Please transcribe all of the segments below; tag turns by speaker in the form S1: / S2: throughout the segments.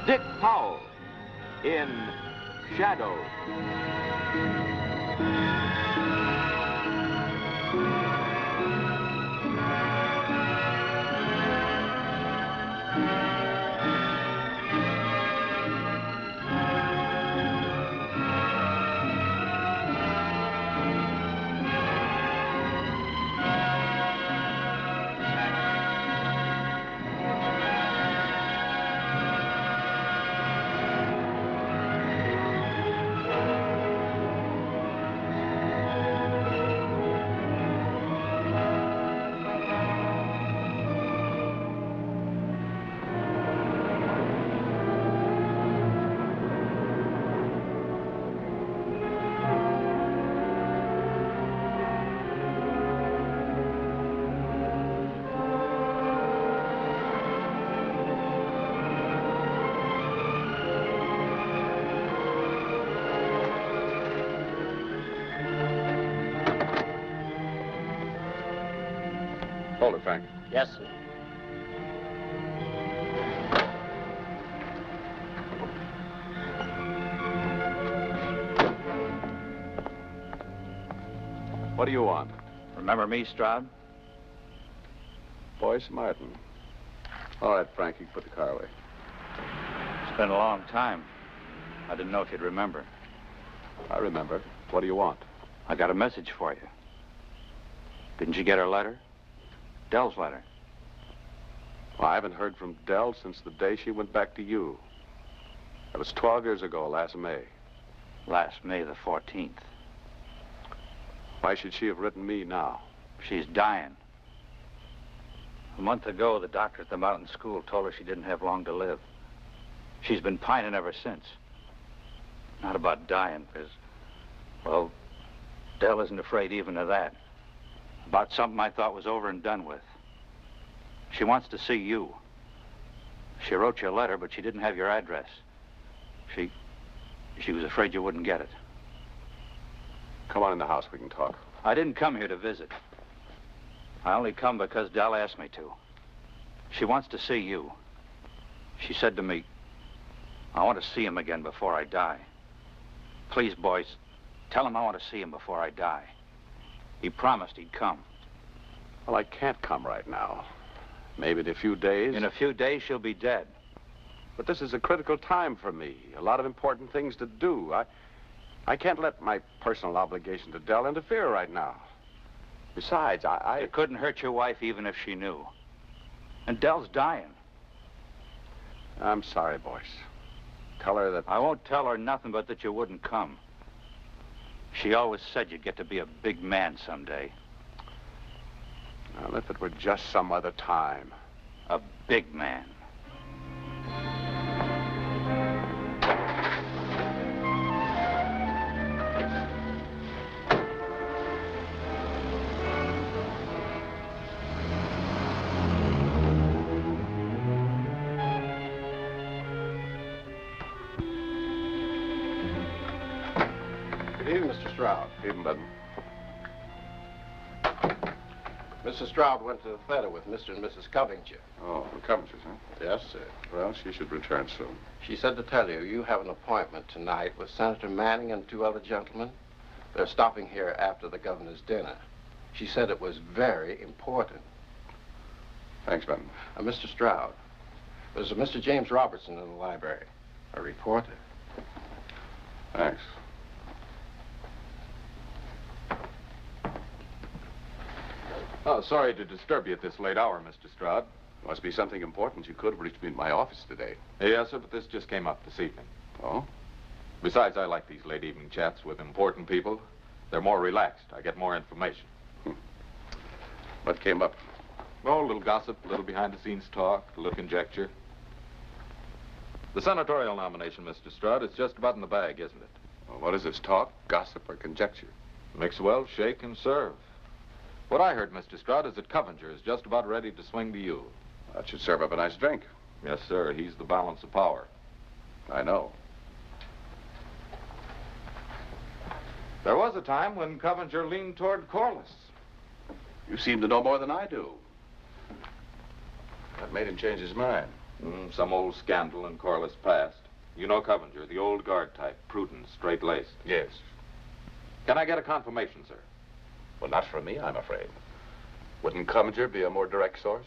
S1: Dick Powell in Shadowed.
S2: Hold it, Frank.
S3: Yes, sir.
S2: What do you want?
S3: Remember me, Stroud?
S2: Boyce Martin. All right, Frank, you can put the car away.
S3: It's been a long time. I didn't know if you'd remember.
S2: I remember. What do you want?
S3: I got a message for you. Didn't you get her letter? Dell's letter.
S2: Well, I haven't heard from Dell since the day she went back to you. That was 12 years ago, last May.
S3: Last May the 14th.
S2: Why should she have written me now?
S3: She's dying. A month ago, the doctor at the mountain school told her she didn't have long to live. She's been pining ever since. Not about dying, because, well, Dell isn't afraid even of that. About something I thought was over and done with. She wants to see you. She wrote you a letter, but she didn't have your address. She was afraid you wouldn't get it.
S2: Come on in the house, we can talk.
S3: I didn't come here to visit. I only come because Dell asked me to. She wants to see you. She said to me, I want to see him again before I die. Please, boys, tell him I want to see him before I die. He promised he'd come.
S2: Well, I can't come right now. Maybe in a few days.
S3: In a few days, she'll be dead.
S2: But this is a critical time for me. A lot of important things to do. I can't let my personal obligation to Dell interfere right now. Besides,
S3: It couldn't hurt your wife even if she knew. And Dell's dying.
S2: I'm sorry, Boyce. Tell her that...
S3: I won't tell her nothing but that you wouldn't come. She always said you'd get to be a big man someday.
S2: Well, if it were just some other time.
S3: A big man.
S4: Good evening, Mr. Stroud.
S2: Even better.
S4: Mrs. Stroud went to the theater with Mr. and Mrs. Covington.
S2: Oh, the Covingtons, huh?
S4: Yes, sir.
S2: Well, she should return soon.
S4: She said to tell you, you have an appointment tonight with Senator Manning and 2 other gentlemen. They're stopping here after the governor's dinner. She said it was very important.
S2: Thanks, Ben.
S4: Mr. Stroud, there's a Mr. James Robertson in the library, a reporter.
S2: Thanks. Oh, sorry to disturb you at this late hour, Mr. Stroud. Must be something important. You could have reached me in my office today.
S5: Yes, sir, but this just came up this evening.
S2: Oh?
S5: Besides, I like these late evening chats with important people. They're more relaxed. I get more information.
S2: What came up?
S5: Oh, a little gossip, a little behind-the-scenes talk, a little conjecture. The senatorial nomination, Mr. Stroud, is just about in the bag, isn't it?
S2: Well, what is this, talk, gossip, or conjecture?
S5: Mix well, shake, and serve. What I heard, Mr. Stroud, is that Covington is just about ready to swing to you.
S2: That should serve up a nice drink.
S5: Yes, sir. He's the balance of power.
S2: I know.
S5: There was a time when Covington leaned toward Corliss.
S2: You seem to know more than I do. That made him change his mind.
S5: Some old scandal in Corliss past. You know Coventry, the old guard type, prudent, straight-laced.
S2: Yes.
S5: Can I get a confirmation, sir?
S2: Well, not from me, I'm afraid. Wouldn't Coventry be a more direct source?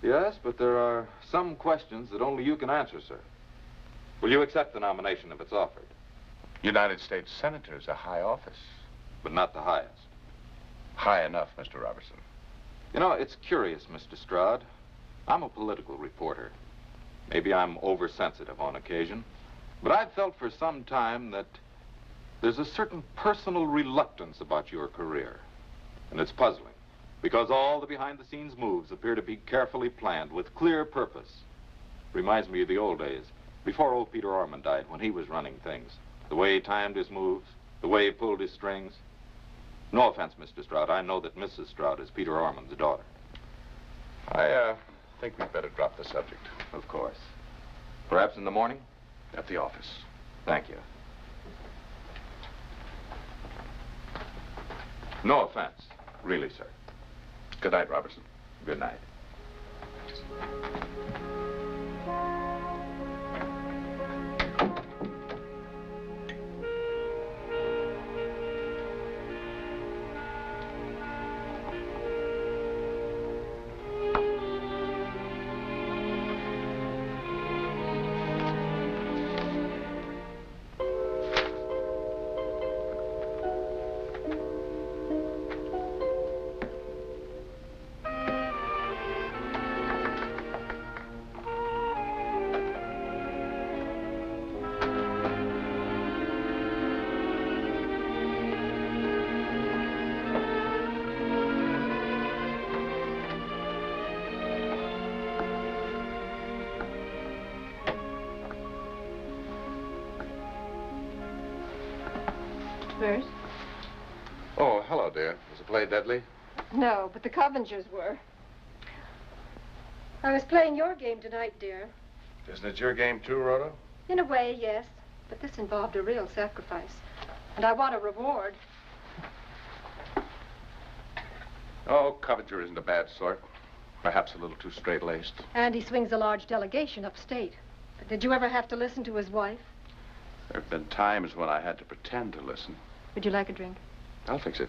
S5: Yes, but there are some questions that only you can answer, sir. Will you accept the nomination if it's offered?
S2: United States Senator is a high office.
S5: But not the highest.
S2: High enough, Mr. Robertson.
S5: You know, it's curious, Mr. Stroud. I'm a political reporter. Maybe I'm oversensitive on occasion. But I've felt for some time that there's a certain personal reluctance about your career. And it's puzzling, because all the behind-the-scenes moves appear to be carefully planned with clear purpose. Reminds me of the old days, before old Peter Orman died, when he was running things. The way he timed his moves, the way he pulled his strings. No offense, Mr. Stroud. I know that Mrs. Stroud is Peter Orman's daughter.
S2: I think we'd better drop the subject.
S5: Of course. Perhaps in the morning?
S2: At the office.
S5: Thank you. No offense. Really, sir.
S2: Good night, Robertson.
S5: Good night.
S6: Bert?
S2: Oh, hello, dear. Was the play deadly?
S6: No, but the Covengers were. I was playing your game tonight, dear.
S2: Isn't it your game, too, Rhoda?
S6: In a way, yes. But this involved a real sacrifice. And I want a reward.
S2: Oh, Coventry isn't a bad sort. Perhaps a little too straight-laced.
S6: And he swings a large delegation upstate. But did you ever have to listen to his wife?
S2: There have been times when I had to pretend to listen.
S6: Would you like a drink?
S2: I'll fix it.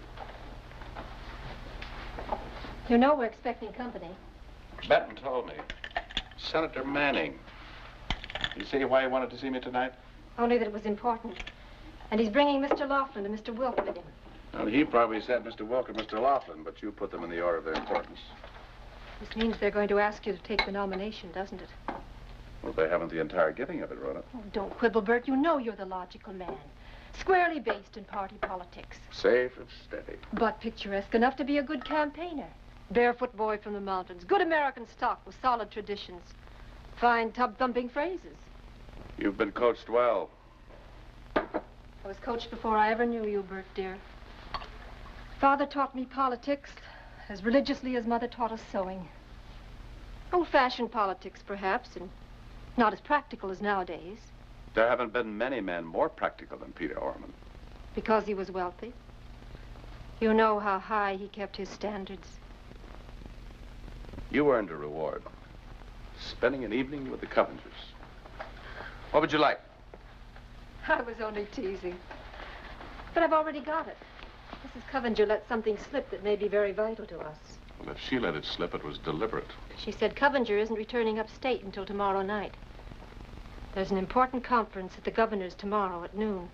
S6: You know we're expecting company.
S2: Benton told me. Senator Manning. You see why he wanted to see me tonight?
S6: Only that it was important. And he's bringing Mr. Laughlin and Mr. Wilk with him.
S2: Well, he probably said Mr. Wilk and Mr. Laughlin, but you put them in the order of their importance.
S6: This means they're going to ask you to take the nomination, doesn't it?
S2: Well, they haven't the entire giving of it, Rhoda.
S6: Oh, don't quibble, Bert. You know you're the logical man. Squarely based in party politics.
S2: Safe and steady.
S6: But picturesque enough to be a good campaigner. Barefoot boy from the mountains. Good American stock with solid traditions. Fine tub-thumping phrases.
S2: You've been coached well.
S6: I was coached before I ever knew you, Bert, dear. Father taught me politics as religiously as Mother taught us sewing. Old-fashioned politics, perhaps, and not as practical as nowadays.
S2: There haven't been many men more practical than Peter Orman.
S6: Because he was wealthy. You know how high he kept his standards.
S2: You earned a reward. Spending an evening with the Covengers. What would you like?
S6: I was only teasing. But I've already got it. Mrs. Covenger let something slip that may be very vital to us.
S2: Well, if she let it slip, it was deliberate.
S6: She said Covenger isn't returning upstate until tomorrow night. There's an important conference at the governor's tomorrow at noon.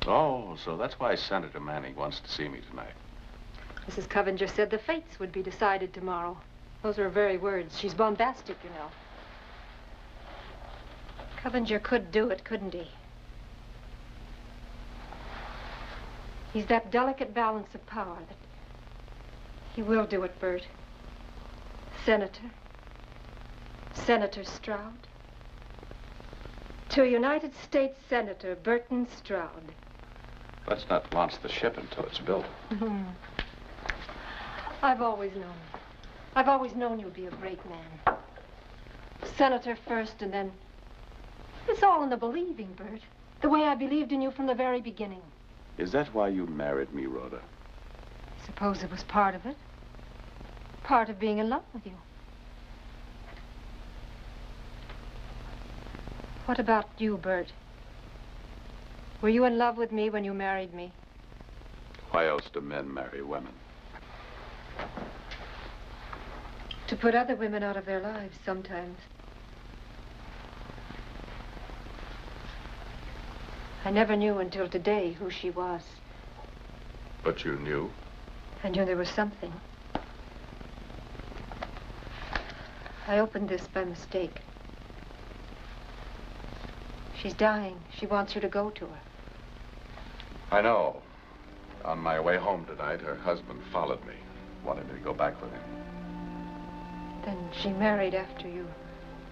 S2: Oh, so that's why Senator Manning wants to see me tonight.
S6: Mrs. Covenger said the fates would be decided tomorrow. Those are her very words. She's bombastic, you know. Covenger could do it, couldn't he? He's that delicate balance of power that he will do it, Bert. Senator Stroud. To United States Senator Burton Stroud.
S2: Let's not launch the ship until it's built.
S6: I've always known you'd be a great man. Senator first, and then... It's all in the believing, Bert. The way I believed in you from the very beginning.
S2: Is that why you married me, Rhoda?
S6: I suppose it was part of it. Part of being in love with you. What about you, Bert? Were you in love with me when you married me?
S2: Why else do men marry women?
S6: To put other women out of their lives sometimes. I never knew until today who she was.
S2: But you knew?
S6: I knew there was something. I opened this by mistake. She's dying. She wants you to go to her.
S2: I know. On my way home tonight, her husband followed me, wanted me to go back with him.
S6: Then she married after you.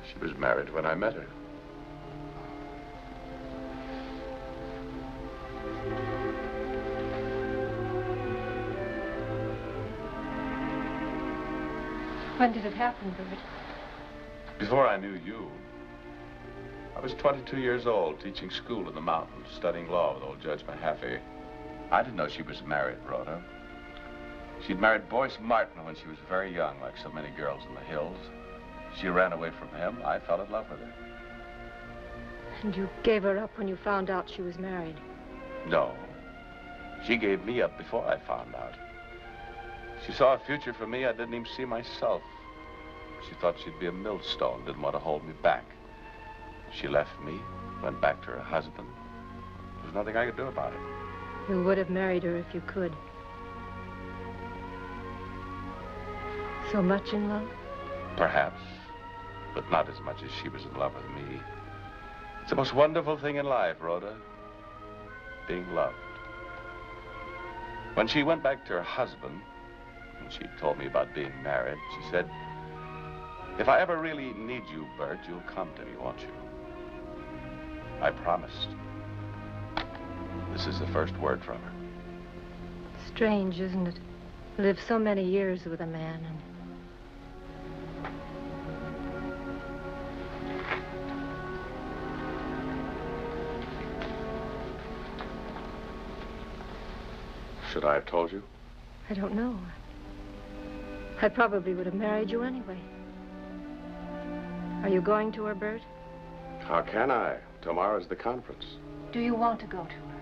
S2: She was married when I met her.
S6: When did it happen, Bert?
S2: Before I knew you, I was 22 years old, teaching school in the mountains, studying law with old Judge Mahaffey. I didn't know she was married, Rhoda. She'd married Boyce Martin when she was very young, like so many girls in the hills. She ran away from him. I fell in love with her.
S6: And you gave her up when you found out she was married?
S2: No. She gave me up before I found out. She saw a future for me I didn't even see myself. She thought she'd be a millstone, didn't want to hold me back. She left me, went back to her husband. There was nothing I could do about it.
S6: You would have married her if you could. So much in love?
S2: Perhaps, but not as much as she was in love with me. It's the most wonderful thing in life, Rhoda. Being loved. When she went back to her husband, and she told me about being married, she said, "If I ever really need you, Bert, you'll come to me, won't you?" I promised. This is the first word from her.
S6: Strange, isn't it? Live so many years with a man and...
S2: Should I have told you?
S6: I don't know. I probably would have married you anyway. Are you going to her, Bert?
S2: How can I? Tomorrow's the conference.
S6: Do you want to go to her?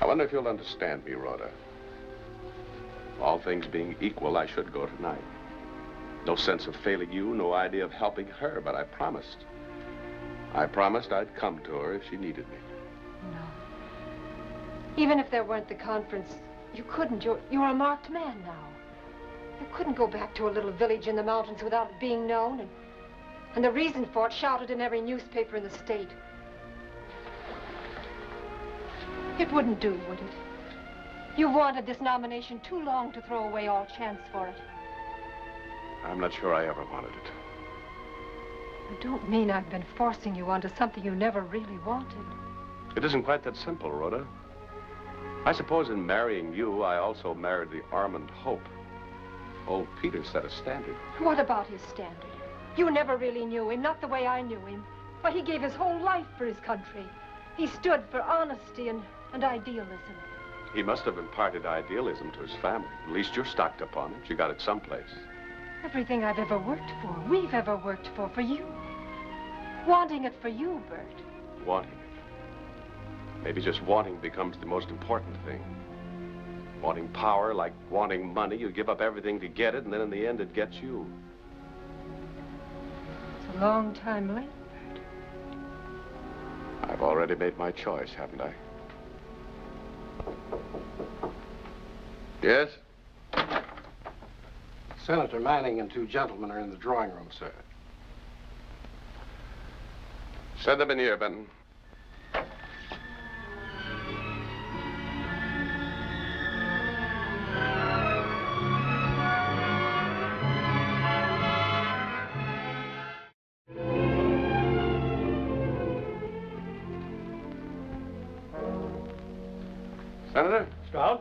S2: I wonder if you'll understand me, Rhoda. All things being equal, I should go tonight. No sense of failing you, no idea of helping her, but I promised. I promised I'd come to her if she needed me.
S6: No. Even if there weren't the conference, you couldn't. You're a marked man now. You couldn't go back to a little village in the mountains without it being known, and the reason for it shouted in every newspaper in the state. It wouldn't do, would it? You've wanted this nomination too long to throw away all chance for it.
S2: I'm not sure I ever wanted it.
S6: I don't mean I've been forcing you onto something you never really wanted.
S2: It isn't quite that simple, Rhoda. I suppose in marrying you, I also married the Armand Hope. Old Peter set a standard.
S6: What about his standard? You never really knew him, not the way I knew him. But he gave his whole life for his country. He stood for honesty and idealism.
S2: He must have imparted idealism to his family. At least you're stocked upon it. You got it someplace.
S6: Everything I've ever worked for, we've ever worked for you. Wanting it for you, Bert.
S2: Wanting it. Maybe just wanting becomes the most important thing. Wanting power, like wanting money, you give up everything to get it, and then in the end it gets you.
S6: It's a long time late, Bert.
S2: I've already made my choice, haven't I? Yes?
S4: Senator Manning and two gentlemen are in the drawing room, sir.
S2: Send them in here, Benton. Senator?
S7: Stroud?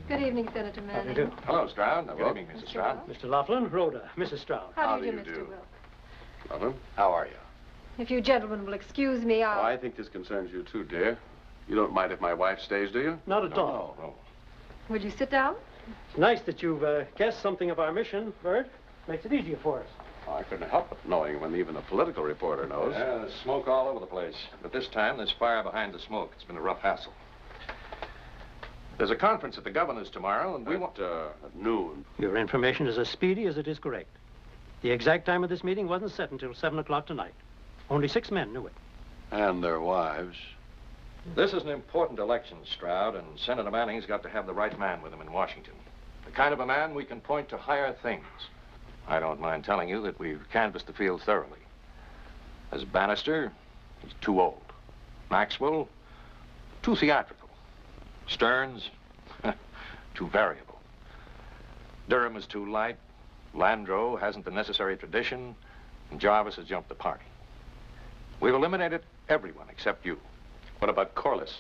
S6: Good evening, Senator Manning.
S7: How do you do?
S2: Hello, Stroud.
S5: Good evening, Mrs. Stroud.
S7: Mr. Laughlin, Rhoda, Mrs. Stroud.
S6: How do you do, Mr. Wilk?
S2: Lover, how are you?
S6: If you gentlemen will excuse me,
S2: Oh, I think this concerns you too, dear. You don't mind if my wife stays, do you?
S7: Not at all.
S2: No.
S6: Will you sit down?
S7: It's nice that you've guessed something of our mission, Bert. Makes it easier for us.
S2: Oh, I couldn't help but knowing when even a political reporter knows.
S8: Yeah, there's smoke all over the place. But this time, there's fire behind the smoke. It's been a rough hassle. There's a conference at the governor's tomorrow, and we want...
S2: At noon.
S7: Your information is as speedy as it is correct. The exact time of this meeting wasn't set until 7 o'clock tonight. Only 6 men knew it.
S9: And their wives.
S8: This is an important election, Stroud, and Senator Manning's got to have the right man with him in Washington. The kind of a man we can point to higher things. I don't mind telling you that we've canvassed the field thoroughly. As Bannister, he's too old. Maxwell, too theatrical. Stearns, too variable. Durham is too light. Landreau hasn't the necessary tradition. And Jarvis has jumped the party. We've eliminated everyone except you.
S2: What about Corliss?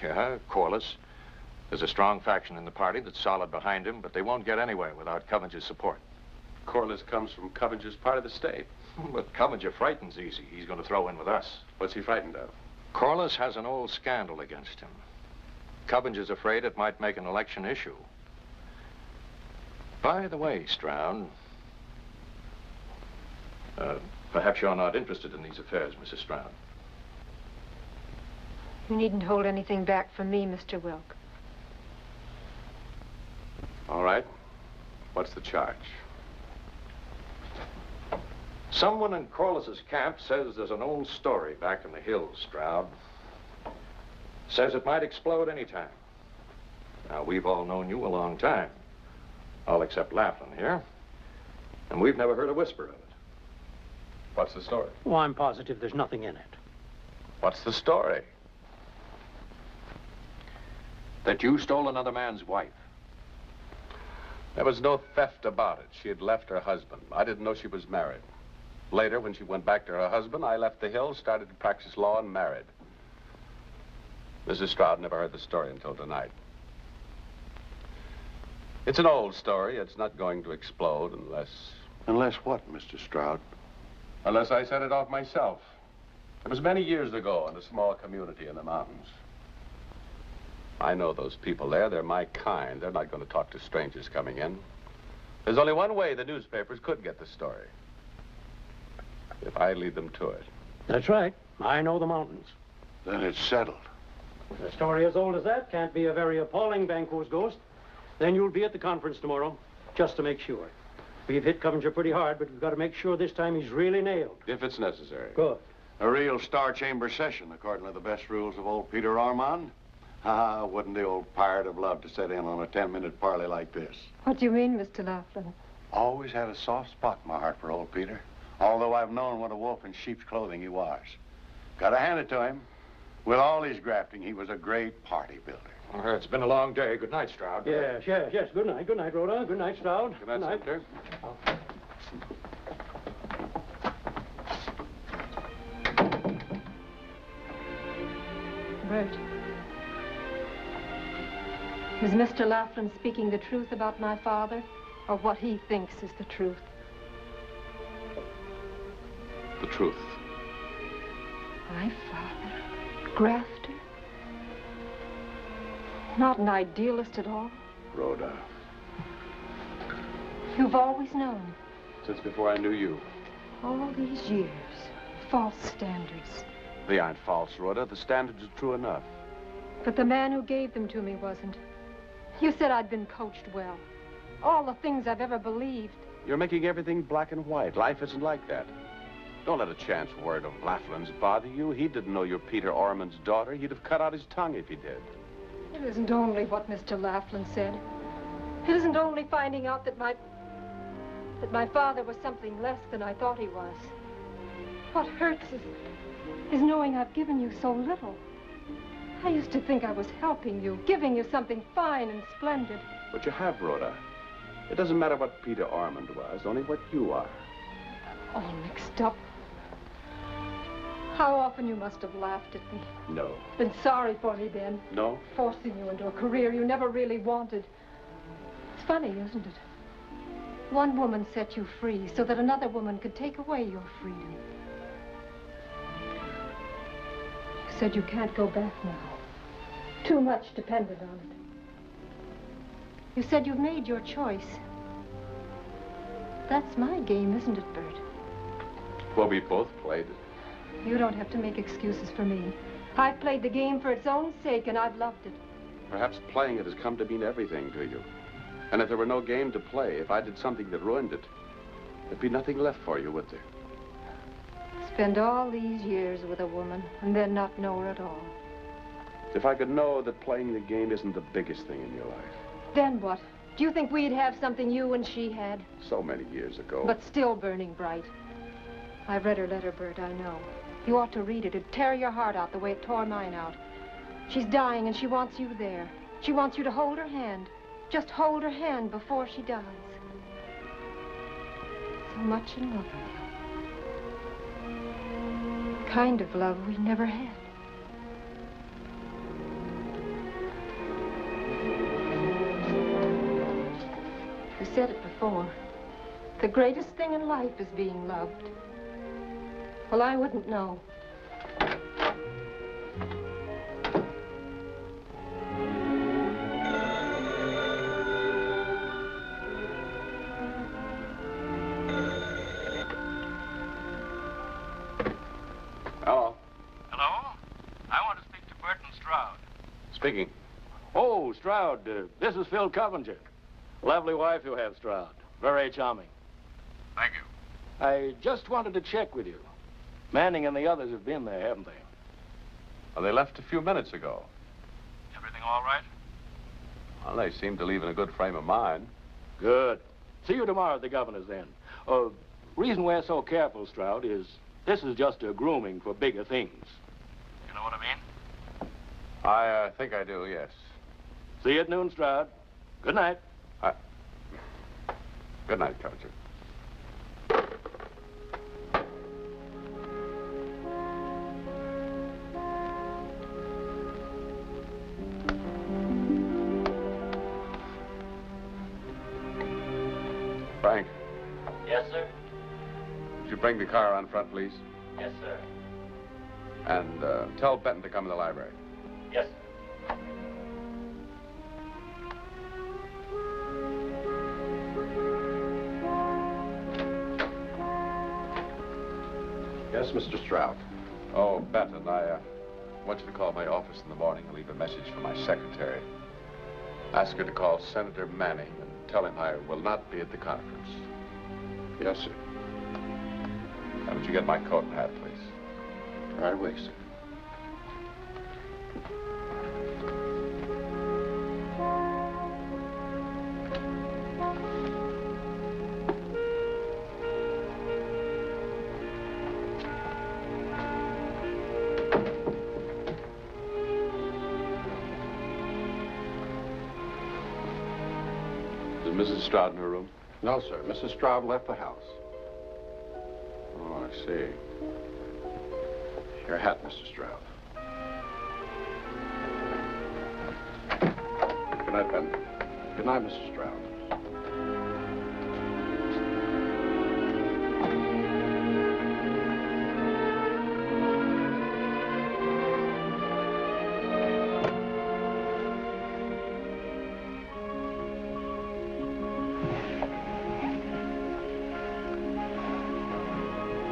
S8: Yeah, Corliss. There's a strong faction in the party that's solid behind him, but they won't get anywhere without Covenger's support.
S2: Corliss comes from Covenger's part of the state.
S8: But Covenger frightens easy. He's going to throw in with us.
S2: What's he frightened of?
S8: Corliss has an old scandal against him. Covenger's afraid it might make an election issue. By the way, Stroud, perhaps you're not interested in these affairs, Mrs. Stroud.
S6: You needn't hold anything back from me, Mr. Wilk.
S2: All right. What's the charge?
S8: Someone in Corliss's camp says there's an old story back in the hills, Stroud. Says it might explode any time. Now, we've all known you a long time. All except Laughlin here. And we've never heard a whisper of it.
S2: What's the story?
S7: Oh, I'm positive there's nothing in it.
S2: What's the story?
S8: That you stole another man's wife.
S2: There was no theft about it. She had left her husband. I didn't know she was married. Later, when she went back to her husband, I left the hills, started to practice law, and married. Mrs. Stroud never heard the story until tonight. It's an old story. It's not going to explode unless...
S9: Unless what, Mr. Stroud?
S2: Unless I set it off myself. It was many years ago in a small community in the mountains. I know those people there. They're my kind. They're not going to talk to strangers coming in. There's only one way the newspapers could get the story. If I lead them to it.
S7: That's right. I know the mountains.
S9: Then it's settled.
S7: A story as old as that can't be a very appalling Banquo's ghost. Then you'll be at the conference tomorrow, just to make sure. We've hit Covenger pretty hard, but we've got to make sure this time he's really nailed.
S2: If it's necessary.
S7: Good.
S9: A real Star Chamber session, according to the best rules of old Peter Ormond. Ah, wouldn't the old pirate have loved to sit in on a 10-minute parley like this?
S6: What do you mean, Mr. Laughlin?
S9: Always had a soft spot in my heart for old Peter. Although I've known what a wolf in sheep's clothing he was. Gotta hand it to him. With all his grafting, he was a great party builder.
S8: It's been a long day. Good night, Stroud.
S7: Yes. Good night. Good night, Rhoda. Good night, Stroud.
S2: Good night, Senator.
S6: Bert. Is Mr. Laughlin speaking the truth about my father, or what he thinks is the truth?
S2: The truth.
S6: My father? Grafter? Not an idealist at all?
S2: Rhoda.
S6: You've always known.
S2: Since before I knew you.
S6: All these years. False standards.
S2: They aren't false, Rhoda. The standards are true enough.
S6: But the man who gave them to me wasn't. You said I'd been coached well. All the things I've ever believed.
S2: You're making everything black and white. Life isn't like that. Don't let a chance word of Laughlin's bother you. He didn't know you're Peter Ormond's daughter. He'd have cut out his tongue if he did.
S6: It isn't only what Mr. Laughlin said. It isn't only finding out that my father was something less than I thought he was. What hurts is knowing I've given you so little. I used to think I was helping you, giving you something fine and splendid.
S2: But you have, Rhoda. It doesn't matter what Peter Ormond was, only what you are.
S6: All mixed up. How often you must have laughed at me.
S2: No.
S6: Been sorry for me then.
S2: No?
S6: Forcing you into a career you never really wanted. It's funny, isn't it? One woman set you free so that another woman could take away your freedom. You said you can't go back now. Too much depended on it. You said you've made your choice. That's my game, isn't it, Bert?
S2: Well, we both played it.
S6: You don't have to make excuses for me. I've played the game for its own sake, and I've loved it.
S10: Perhaps playing it has come to mean everything to you. And if there were no game to play, if I did something that ruined it, there'd be nothing left for you, would there?
S6: Spend all these years with a woman and then not know her at all.
S10: If I could know that playing the game isn't the biggest thing in your life.
S6: Then what? Do you think we'd have something you and she had?
S10: So many years ago.
S6: But still burning bright. I've read her letter, Bert, I know. You ought to read it. It'd tear your heart out the way it tore mine out. She's dying and she wants you there. She wants you to hold her hand. Just hold her hand before she dies. So much in love with you. Kind of love we never had. You said it before. The greatest thing in life is being loved. Well, I wouldn't know.
S10: Hello.
S7: Hello? I want to speak to Burton Stroud.
S10: Speaking.
S7: Oh, Stroud, this is Phil Coventer. Lovely wife you have, Stroud. Very charming.
S10: Thank you.
S7: I just wanted to check with you. Manning and the others have been there, haven't they?
S2: Well, they left a few minutes ago.
S7: Everything all right?
S2: Well, they seem to leave in a good frame of mind.
S7: Good. See you tomorrow at the governor's then. Reason we're so careful, Stroud, is this is just a grooming for bigger things. You know what I mean?
S2: I think I do, yes.
S7: See you at noon, Stroud. Good night.
S2: Good night, Coventer. Frank,
S3: Yes, sir?
S2: would you bring the car on front, please?
S3: Yes, sir.
S2: And tell Benton to come in the library.
S3: Yes,
S4: Yes, Mr. Stroud.
S2: Oh, Benton, I want you to call my office in the morning and leave a message for my secretary. Ask her to call Senator Manning and tell him I will not be at the conference.
S4: Yes, sir.
S2: And would you get my coat and hat, please?
S4: Right away, sir.
S2: Is Mrs. Stroud in her room?
S4: No, sir. Mrs. Stroud left the house.
S2: Oh, I see.
S4: Your hat, Mr. Stroud.
S2: Good night, Ben.
S4: Good night, Mr. Stroud.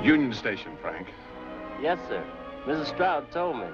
S9: Union Station, Frank.
S11: Yes, sir. Mrs. Stroud told me.